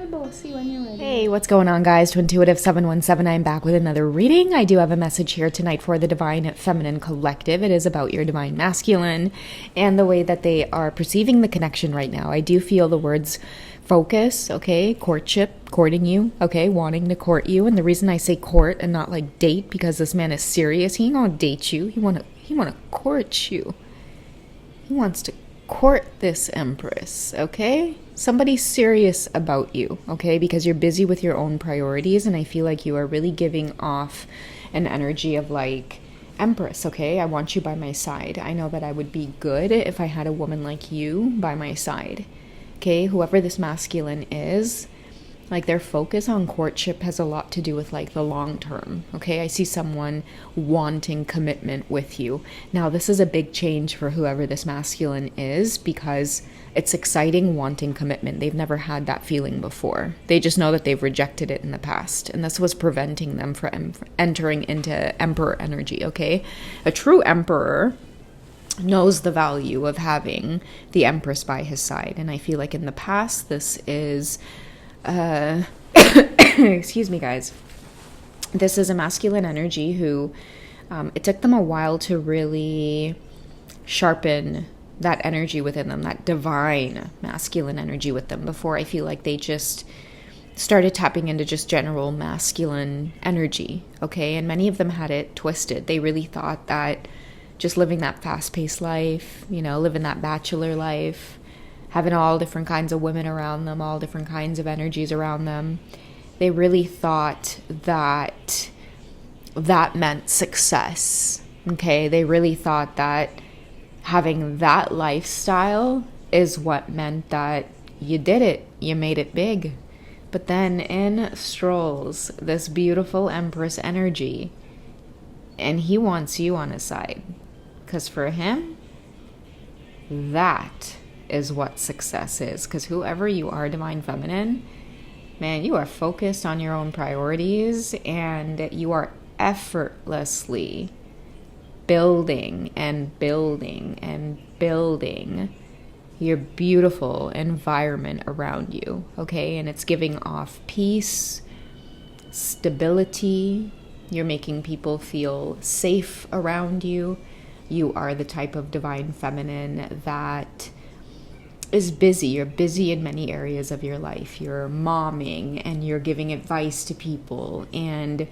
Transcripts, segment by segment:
We'll see when you're ready. Hey, what's going on, guys? To Intuitive 717, I'm back with another reading. I do have a message here tonight for the Divine Feminine Collective. It is about your Divine Masculine and the way that they are perceiving the connection right now. I do feel the words focus, okay, courtship, courting you, okay, wanting to court you. And the reason I say court and not like date, because this man is serious. He ain't gonna date you. He wanna court you. He wants to court this empress, okay? Somebody serious about you, okay? Because you're busy with your own priorities, and I feel like you are really giving off an energy of like, empress, okay? I want you by my side. I know that I would be good if I had a woman like you by my side, okay? Whoever this masculine is, like their focus on courtship has a lot to do with like the long term, okay? I see someone wanting commitment with you. Now, this is a big change for whoever this masculine is because it's exciting wanting commitment. They've never had that feeling before. They just know that they've rejected it in the past, and this was preventing them from entering into emperor energy, okay? A true emperor knows the value of having the empress by his side, and I feel like in the past this is excuse me, guys. This is a masculine energy who it took them a while to really sharpen that energy within them, that divine masculine energy with them, before I feel like they just started tapping into just general masculine energy, okay? And many of them had it twisted. They really thought that just living that fast-paced life, you know, living that bachelor life, having all different kinds of women around them, all different kinds of energies around them, they really thought that that meant success, okay? They really thought that having that lifestyle is what meant that you did it, you made it big. But then in strolls this beautiful empress energy, and he wants you on his side, because for him, that is what success is. Because whoever you are, Divine Feminine, man, you are focused on your own priorities, and you are effortlessly building and building and building your beautiful environment around you, okay? And it's giving off peace, stability. You're making people feel safe around you. You are the type of Divine Feminine that is busy. You're busy in many areas of your life. You're momming and you're giving advice to people, and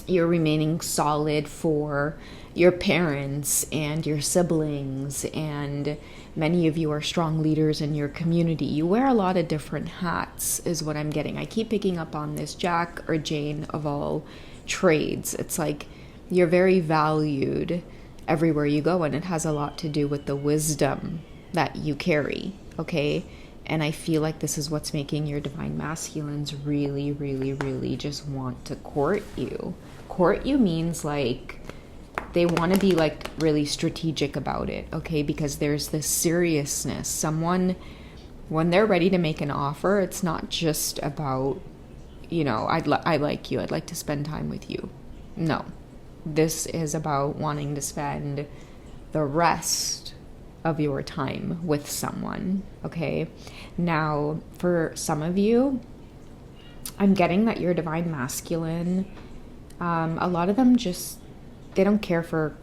you're remaining solid for your parents and your siblings, and many of you are strong leaders in your community. You wear a lot of different hats is what I'm getting. I keep picking up on this Jack or Jane of all trades. It's like you're very valued everywhere you go, and it has a lot to do with the wisdom that you carry, okay? And I feel like this is what's making your Divine Masculines really, really, really just want to court you. Court you means like they want to be like really strategic about it, okay? Because there's this seriousness. Someone, when they're ready to make an offer, it's not just about, you know, I like you, I'd like to spend time with you. No. This is about wanting to spend the rest of your time with someone, okay? Now, for some of you, I'm getting that your Divine Masculine, a lot of them just, they don't care for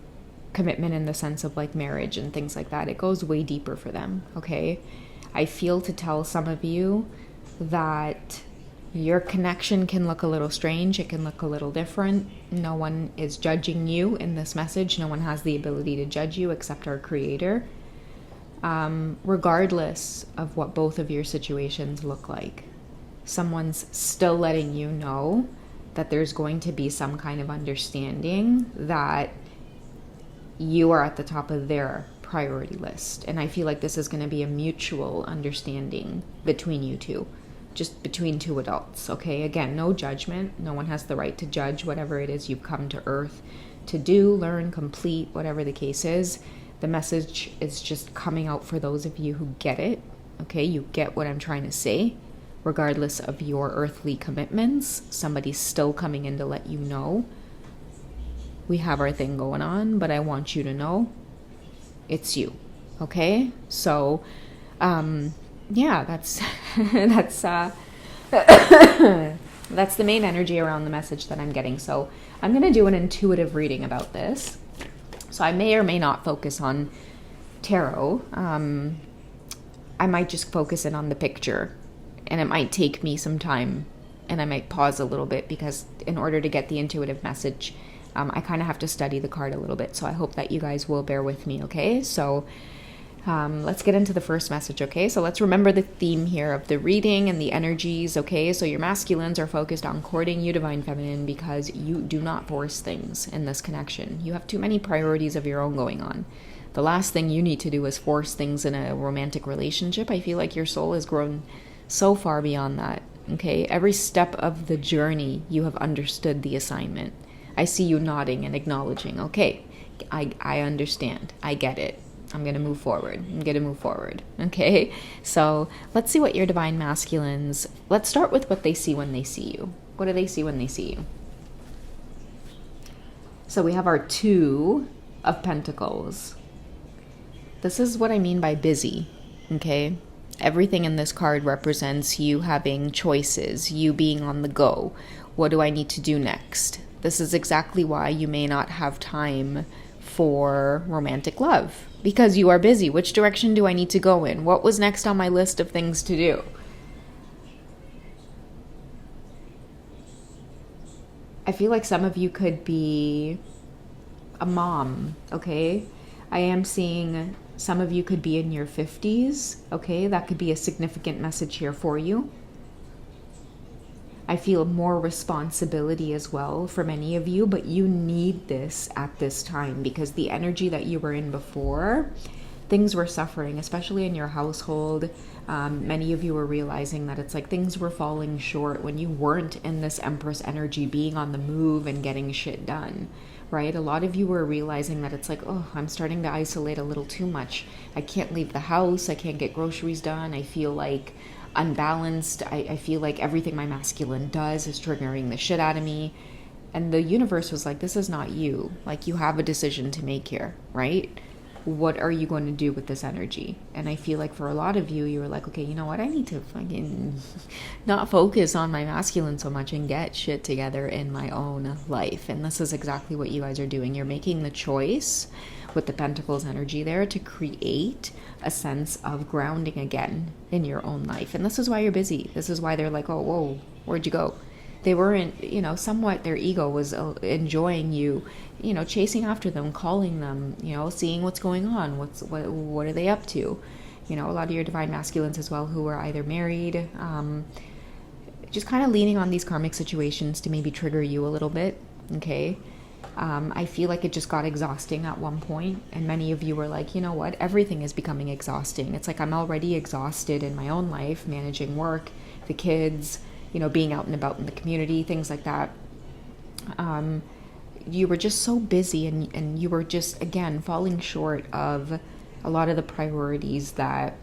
commitment in the sense of like marriage and things like that. It goes way deeper for them, okay? I feel to tell some of you that your connection can look a little strange. It can look a little different. No one is judging you in this message. No one has the ability to judge you except our Creator. Regardless of what both of your situations look like, someone's still letting you know that there's going to be some kind of understanding that you are at the top of their priority list. And I feel like this is going to be a mutual understanding between you two, just between two adults, okay? Again, no judgment. No one has the right to judge whatever it is you've come to Earth to do, learn, complete, whatever the case is. The message is just coming out for those of you who get it, okay? You get what I'm trying to say. Regardless of your earthly commitments, somebody's still coming in to let you know we have our thing going on, but I want you to know it's you, okay? So, yeah, that's That's the main energy around the message that I'm getting. So I'm going to do an intuitive reading about this. So I may or may not focus on tarot. I might just focus in on the picture, and it might take me some time, and I might pause a little bit because in order to get the intuitive message, I kind of have to study the card a little bit. So I hope that you guys will bear with me, okay? So let's get into the first message, okay? So let's remember the theme here of the reading and the energies, okay? So your masculines are focused on courting you, Divine Feminine, because you do not force things in this connection. You have too many priorities of your own going on. The last thing you need to do is force things in a romantic relationship. I feel like your soul has grown so far beyond that, okay? Every step of the journey, you have understood the assignment. I see you nodding and acknowledging, okay, I understand. I get it. I'm going to move forward. Okay? So let's see what your Divine Masculines, let's start with what they see when they see you. What do they see when they see you? So we have our Two of Pentacles. This is what I mean by busy, okay? Everything in this card represents you having choices, you being on the go. What do I need to do next? This is exactly why you may not have time for romantic love, because you are busy. Which direction do I need to go in? What was next on my list of things to do? I feel like some of you could be a mom, okay? I am seeing some of you could be in your 50s, okay? That could be a significant message here for you. I feel more responsibility as well for many of you, but you need this at this time because the energy that you were in before, things were suffering, especially in your household. Many of you were realizing that it's like things were falling short when you weren't in this Empress energy, being on the move and getting shit done, right? A lot of you were realizing that it's like, oh, I'm starting to isolate a little too much. I can't leave the house. I can't get groceries done. I feel like unbalanced. I feel like everything my masculine does is triggering the shit out of me. And the universe was like, this is not you. Like, you have a decision to make here, right? What are you going to do with this energy? And I feel like for a lot of you, you were like, okay, you know what? I need to fucking not focus on my masculine so much and get shit together in my own life. And this is exactly what you guys are doing. You're making the choice with the Pentacles energy there to create a sense of grounding again in your own life. And this is why you're busy. This is why they're like, oh, whoa, where'd you go? They weren't, somewhat their ego was enjoying you, chasing after them, calling them, seeing what's going on, what are they up to? A lot of your Divine Masculines as well who are either married, just kind of leaning on these karmic situations to maybe trigger you a little bit, okay? I feel like it just got exhausting at one point, and many of you were like, you know what, everything is becoming exhausting. It's like I'm already exhausted in my own life, managing work, the kids, being out and about in the community, things like that. You were just so busy and you were just, again, falling short of a lot of the priorities that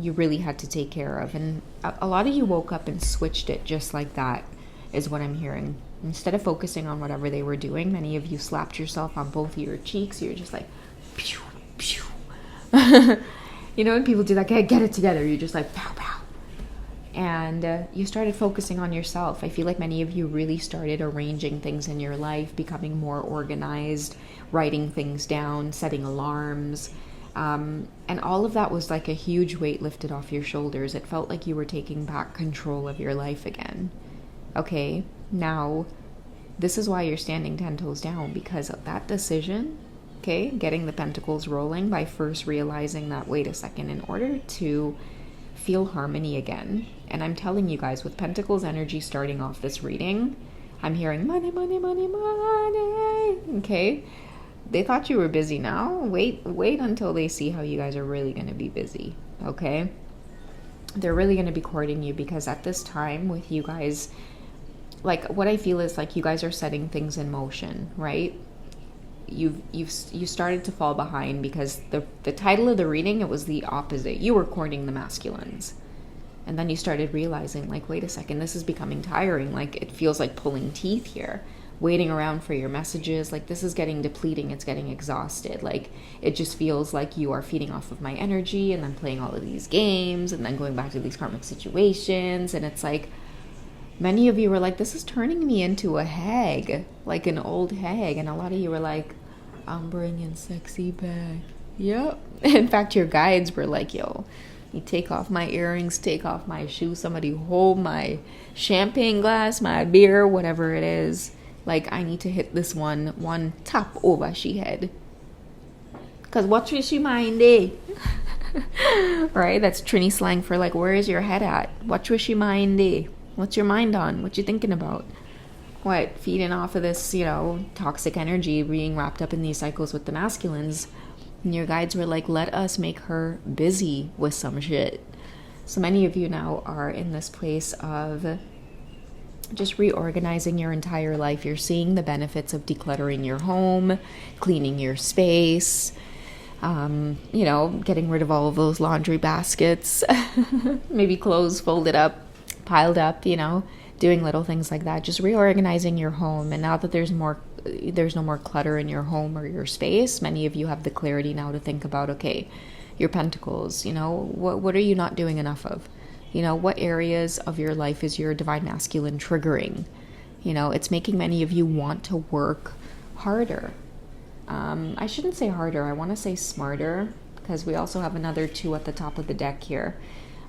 you really had to take care of. And a lot of you woke up and switched it just like that, is what I'm hearing. Instead of focusing on whatever they were doing, many of you slapped yourself on both of your cheeks. You're just like, pew, pew. When people do that, get it together. You're just like, pow, pow. And you started focusing on yourself. I feel like many of you really started arranging things in your life, becoming more organized, writing things down, setting alarms. And all of that was like a huge weight lifted off your shoulders. It felt like you were taking back control of your life again. Okay, now this is why you're standing 10 toes down, because of that decision, okay, getting the pentacles rolling by first realizing that, wait a second, in order to feel harmony again. And I'm telling you guys, with Pentacles energy starting off this reading, I'm hearing money, money, money, money. Okay? They thought you were busy now. Wait until they see how you guys are really going to be busy. Okay? They're really going to be courting you, because at this time with you guys, like, what I feel is like you guys are setting things in motion, right? You started to fall behind because the title of the reading, it was the opposite. You were courting the masculines. And then you started realizing, like, wait a second, this is becoming tiring. Like, it feels like pulling teeth here. waiting around for your messages. Like, this is getting depleting. It's getting exhausted. Like, it just feels like you are feeding off of my energy and then playing all of these games and then going back to these karmic situations. And it's like, many of you were like, this is turning me into a hag, like an old hag. And a lot of you were like, I'm bringing sexy back. Yep. In fact, your guides were like, yo, you take off my earrings, take off my shoes, somebody hold my champagne glass, my beer, whatever it is. Like, I need to hit this one tap over she head. Because what was she mind, eh? Right? That's Trini slang for like, where is your head at? What was she mind, eh? What's your mind on? What you thinking about? What? Feeding off of this, toxic energy, being wrapped up in these cycles with the masculines. And your guides were like, let us make her busy with some shit. So many of you now are in this place of just reorganizing your entire life. You're seeing the benefits of decluttering your home, cleaning your space, getting rid of all of those laundry baskets, maybe clothes folded up, piled up, doing little things like that, just reorganizing your home. And now that there's no more clutter in your home or your space, many of you have the clarity now to think about, okay, your pentacles, what are you not doing enough of? What areas of your life is your divine masculine triggering? It's making many of you want to work harder. I shouldn't say harder, I want to say smarter, because we also have another 2 at the top of the deck here,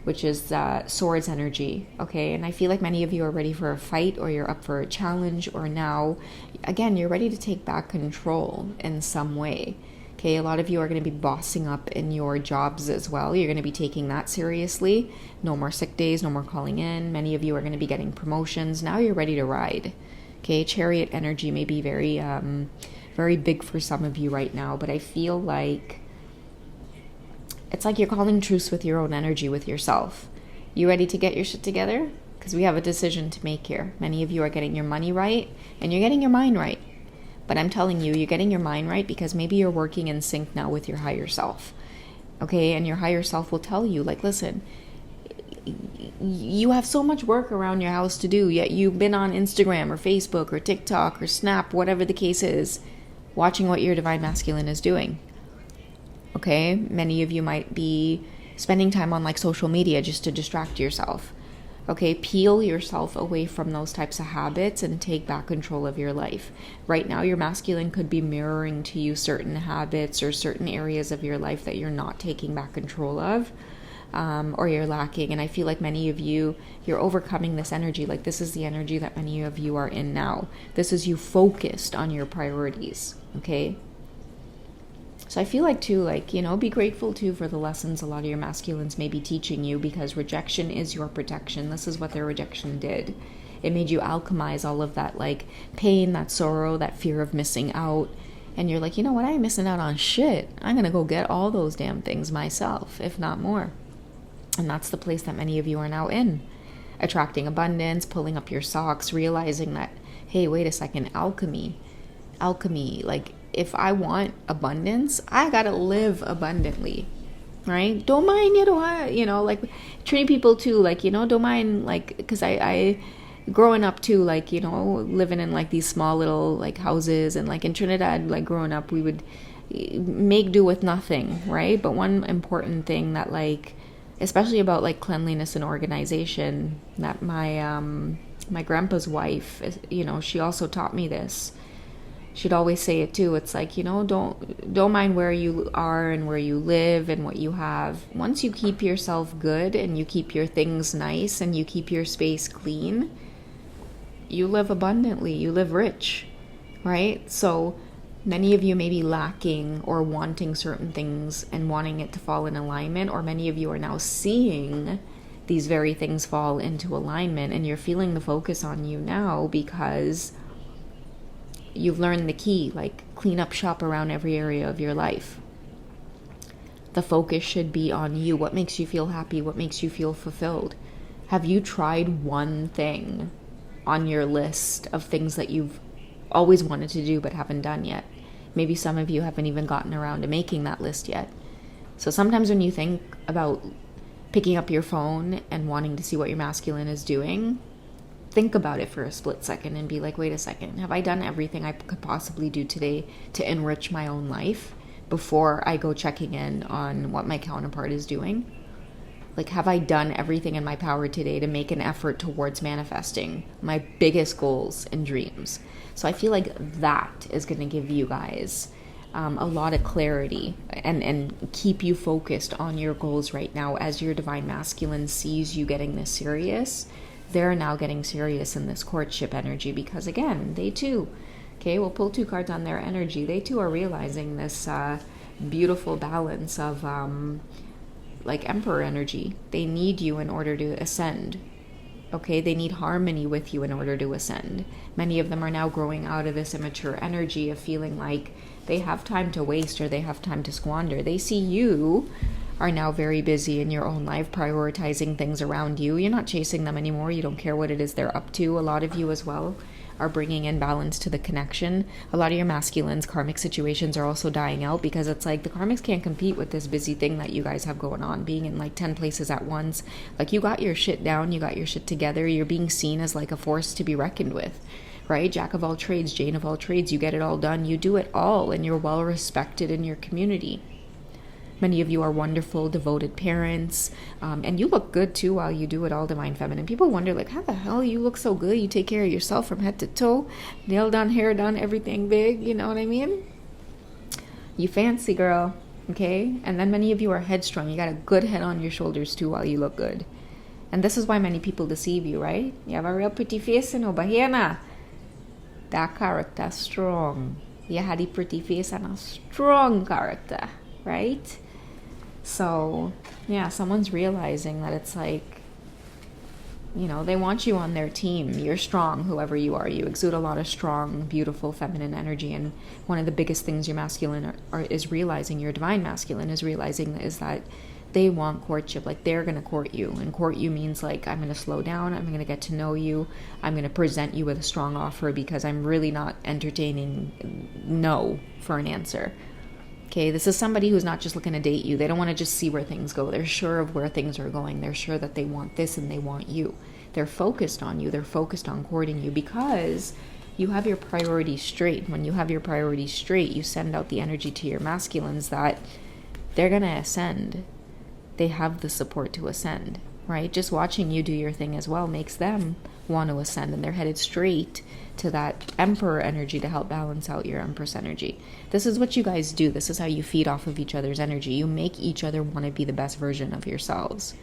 which is swords energy, okay? And I feel like many of you are ready for a fight, or you're up for a challenge, or now, again, you're ready to take back control in some way, okay? A lot of you are going to be bossing up in your jobs as well. You're going to be taking that seriously. No more sick days, no more calling in. Many of you are going to be getting promotions. Now you're ready to ride, okay? Chariot energy may be very, very big for some of you right now, but I feel like it's like you're calling truce with your own energy, with yourself. You ready to get your shit together? Because we have a decision to make here. Many of you are getting your money right, and you're getting your mind right. But I'm telling you, you're getting your mind right because maybe you're working in sync now with your higher self. Okay, and your higher self will tell you, like, listen, you have so much work around your house to do, yet you've been on Instagram or Facebook or TikTok or Snap, whatever the case is, watching what your divine masculine is doing. Okay, many of you might be spending time on like social media just to distract yourself. Okay, peel yourself away from those types of habits and take back control of your life. Right now, your masculine could be mirroring to you certain habits or certain areas of your life that you're not taking back control of, or you're lacking. And I feel like many of you, you're overcoming this energy. Like, this is the energy that many of you are in now. This is you focused on your priorities, okay? So I feel like too, like, be grateful too for the lessons a lot of your masculines may be teaching you, because rejection is your protection. This is what their rejection did. It made you alchemize all of that like pain, that sorrow, that fear of missing out. And you're like, you know what? I ain't missing out on shit. I'm going to go get all those damn things myself, if not more. And that's the place that many of you are now in. Attracting abundance, pulling up your socks, realizing that, hey, wait a second, alchemy, like, if I want abundance, I gotta live abundantly, right? Don't mind, like treating people too, like, don't mind, like, because I growing up too, like, living in like these small little like houses, and like in Trinidad, like growing up, we would make do with nothing, right? But one important thing that, like, especially about like cleanliness and organization, that my grandpa's wife, she also taught me this. She'd always say it too. It's like, don't mind where you are and where you live and what you have. Once you keep yourself good and you keep your things nice and you keep your space clean, you live abundantly, you live rich, right? So many of you may be lacking or wanting certain things and wanting it to fall in alignment, or many of you are now seeing these very things fall into alignment, and you're feeling the focus on you now because you've learned the key, like clean up shop around every area of your life. The focus should be on you. What makes you feel happy? What makes you feel fulfilled? Have you tried one thing on your list of things that you've always wanted to do but haven't done yet? Maybe some of you haven't even gotten around to making that list yet. So sometimes when you think about picking up your phone and wanting to see what your masculine is doing, think about it for a split second and be like, wait a second, have I done everything I could possibly do today to enrich my own life before I go checking in on what my counterpart is doing? Like, have I done everything in my power today to make an effort towards manifesting my biggest goals and dreams? So I feel like that is going to give you guys a lot of clarity and keep you focused on your goals right now. As your divine masculine sees you getting this serious, they're now getting serious in this courtship energy, because again, they too, okay, we'll pull 2 cards on their energy. They too are realizing this beautiful balance of like emperor energy. They need you in order to ascend. Okay, they need harmony with you in order to ascend. Many of them are now growing out of this immature energy of feeling like they have time to waste or they have time to squander. They see you are now very busy in your own life, prioritizing things around you. You're not chasing them anymore. You don't care what it is they're up to. A lot of you as well are bringing in balance to the connection. A lot of your masculines, karmic situations are also dying out, because it's like the karmics can't compete with this busy thing that you guys have going on, being in like 10 places at once. Like, you got your shit down, you got your shit together, you're being seen as like a force to be reckoned with, right? Jack of all trades, Jane of all trades, you get it all done, you do it all, and you're well respected in your community. Many of you are wonderful, devoted parents, and you look good too while you do it all, divine feminine. People wonder, like, how the hell you look so good? You take care of yourself from head to toe, nail done, hair done, everything big, you know what I mean? You fancy, girl, okay? And then many of you are headstrong. You got a good head on your shoulders too while you look good. And this is why many people deceive you, right? You have a real pretty face, you know, but here now, that character strong. You had a pretty face and a strong character, right? So, yeah, someone's realizing that it's like, you know, they want you on their team. You're strong, whoever you are. You exude a lot of strong, beautiful, feminine energy. And one of the biggest things your masculine is realizing, your divine masculine is realizing, is that they want courtship. Like, they're going to court you. And court you means, like, I'm going to slow down. I'm going to get to know you. I'm going to present you with a strong offer, because I'm really not entertaining no for an answer. Okay, this is somebody who's not just looking to date you. They don't want to just see where things go. They're sure of where things are going. They're sure that they want this and they want you. They're focused on you. They're focused on courting you, because you have your priorities straight. When you have your priorities straight, you send out the energy to your masculines that they're going to ascend. They have the support to ascend, right? Just watching you do your thing as well makes them want to ascend, and they're headed straight to that emperor energy to help balance out your empress energy. This is what you guys do. This is how you feed off of each other's energy. You make each other want to be the best version of yourselves.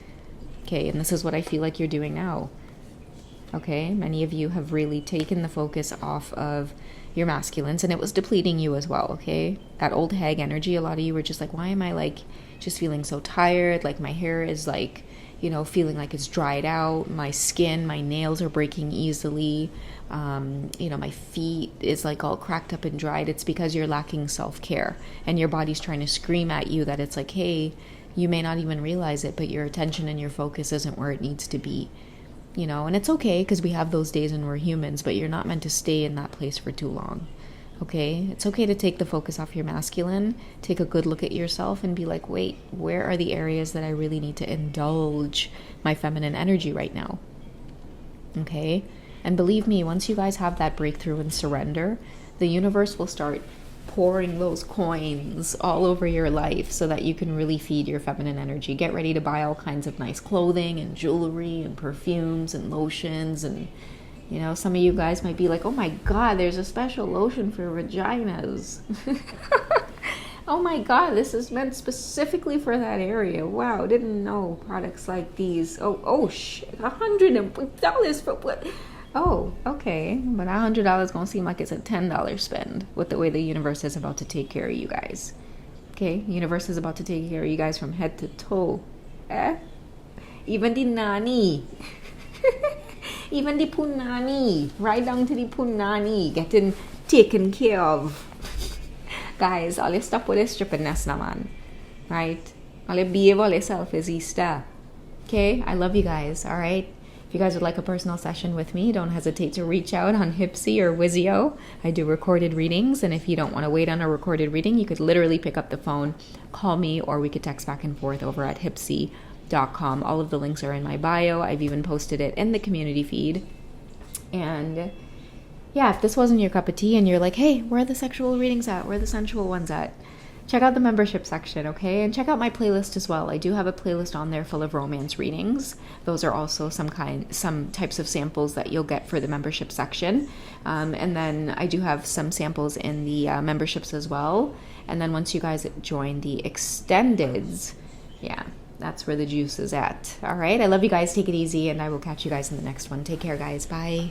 Okay, and this is what I feel like you're doing now. Okay, many of you have really taken the focus off of your masculines, and it was depleting you as well, okay? That old hag energy, a lot of you were just like, why am I like just feeling so tired? Like, my hair is like, you know, feeling like it's dried out. My skin, my nails are breaking easily. You know, my feet is like all cracked up and dried. It's because you're lacking self-care, and your body's trying to scream at you that it's like, hey, you may not even realize it, but your attention and your focus isn't where it needs to be, you know. And it's okay, because we have those days and we're humans, but you're not meant to stay in that place for too long. Okay, it's okay to take the focus off your masculine, take a good look at yourself and be like, wait, where are the areas that I really need to indulge my feminine energy right now? Okay, and believe me, once you guys have that breakthrough and surrender, the universe will start pouring those coins all over your life so that you can really feed your feminine energy. Get ready to buy all kinds of nice clothing and jewelry and perfumes and lotions. And you know, some of you guys might be like, oh my God, there's a special lotion for vaginas. Oh my God, this is meant specifically for that area. Wow, didn't know products like these. Oh shit, $100 for what? Oh, okay, but $100 gonna seem like it's a $10 spend with the way the universe is about to take care of you guys. Okay, universe is about to take care of you guys from head to toe. Even the nanny. Even the punani, right down to the punani, getting taken care of. Guys, all you stop with this strippiness now, man. Right? All you behave all yourself is Easter. Okay? I love you guys, alright? If you guys would like a personal session with me, don't hesitate to reach out on Hipsy or Wizio. I do recorded readings, and if you don't want to wait on a recorded reading, you could literally pick up the phone, call me, or we could text back and forth over at Hipsy.com. All of the links are in my bio. I've even posted it in the community feed. And yeah, if this wasn't your cup of tea and you're like, hey, where are the sexual readings at? Where are the sensual ones at? Check out the membership section, okay? And check out my playlist as well. I do have a playlist on there full of romance readings. Those are also some types of samples that you'll get for the membership section. And then I do have some samples in the memberships as well. And then once you guys join the extendeds, yeah, that's where the juice is at. All right, I love you guys. Take it easy, and I will catch you guys in the next one. Take care, guys. Bye.